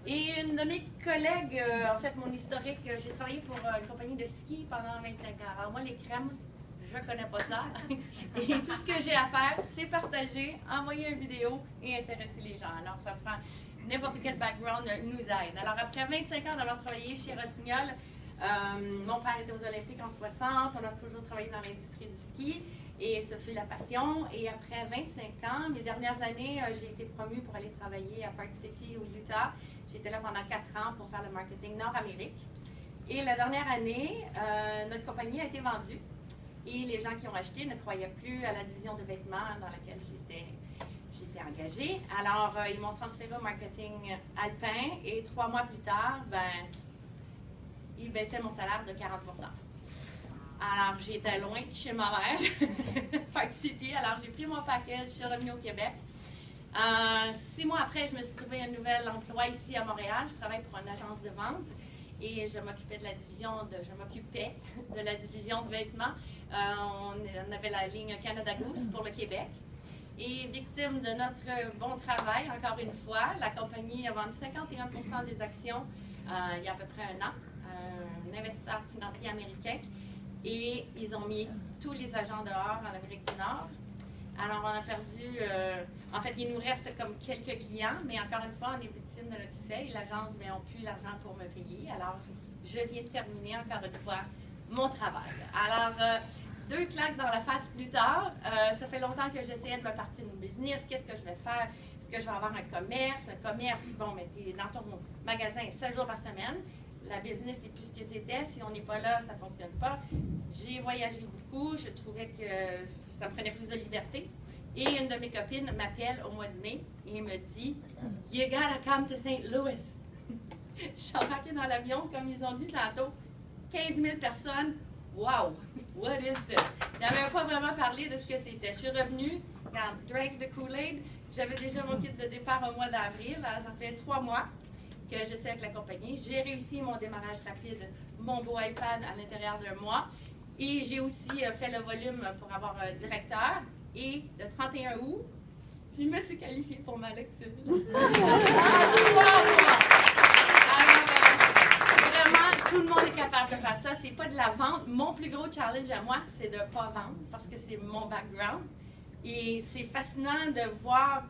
Et une de mes collègues, en fait, mon historique, j'ai travaillé pour une compagnie de ski pendant 25 ans. Alors moi, les crèmes, je connais pas ça. Et tout ce que j'ai à faire, c'est partager, envoyer une vidéo et intéresser les gens. Alors ça prend n'importe quel background nous aide. Alors après 25 ans d'avoir travaillé chez Rossignol, mon père était aux Olympiques en 60, on a toujours travaillé dans l'industrie du ski et ce fut la passion. Et après 25 ans, mes dernières années, j'ai été promue pour aller travailler à Park City au Utah. J'étais là pendant 4 ans pour faire le marketing Nord-Amérique. Et la dernière année, notre compagnie a été vendue et les gens qui ont acheté ne croyaient plus à la division de vêtements dans laquelle j'étais engagée. Alors, ils m'ont transféré au marketing alpin et 3 mois plus tard, ils baissaient mon salaire de 40 %. Alors, j'étais loin de chez ma mère, Park City. Alors, j'ai pris mon package, je suis revenue au Québec. 6 mois après, je me suis trouvé un nouvel emploi ici à Montréal. Je travaille pour une agence de vente et je m'occupais de la division de vêtements. On avait la ligne Canada Goose pour le Québec. Et victime de notre bon travail, encore une fois, la compagnie a vendu 51 % des actions il y a à peu près 1 an, un investisseur financier américain. Et ils ont mis tous les agents dehors en Amérique du Nord. Alors, on a perdu, en fait, il nous reste comme quelques clients, mais encore une fois, on est victime de notre succès et l'agence n'a plus l'argent pour me payer. Alors, je viens de terminer encore une fois mon travail. Alors, 2 claques dans la face plus tard, ça fait longtemps que j'essayais de me partir une business. Qu'est-ce que je vais faire? Est-ce que je vais avoir un commerce? Un commerce, bon, mais tu es dans ton magasin 7 jours par semaine. La business, c'est plus ce que c'était. Si on n'est pas là, ça ne fonctionne pas. J'ai voyagé beaucoup. Je trouvais que ça me prenait plus de liberté. Et une de mes copines m'appelle au mois de mai et me dit « You gotta come to St. Louis ». Je suis embarquée dans l'avion, comme ils ont dit tantôt, 15 000 personnes. Wow! What is this? Ils n'avaient pas vraiment parlé de ce que c'était. Je suis revenue, drank the Kool-Aid. J'avais déjà mon kit de départ au mois d'avril. Ça fait 3 mois que je suis avec la compagnie. J'ai réussi mon démarrage rapide, mon beau iPad à l'intérieur d'1 mois. Et j'ai aussi fait le volume pour avoir un directeur. Et le 31 août, je me suis qualifiée pour ma Lexus. Vraiment, tout le monde est capable de faire ça. C'est pas de la vente. Mon plus gros challenge à moi, c'est de ne pas vendre parce que c'est mon background. Et c'est fascinant de voir,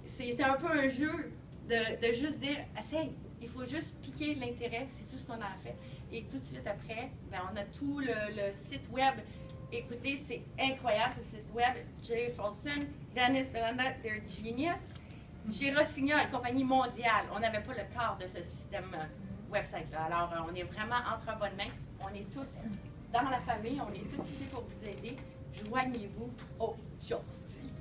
c'est un peu un jeu de juste dire, essaye, il faut juste piquer l'intérêt, c'est tout ce qu'on a fait. Et tout de suite après, on a tout le site web. Écoutez, c'est incroyable ce site web. Jay Folsom, Dennis Belanda, they're genius. Chez Rossignol, une compagnie mondiale, on n'avait pas le quart de ce système website-là. Alors, on est vraiment entre bonnes mains. On est tous dans la famille, on est tous ici pour vous aider. Joignez-vous aujourd'hui.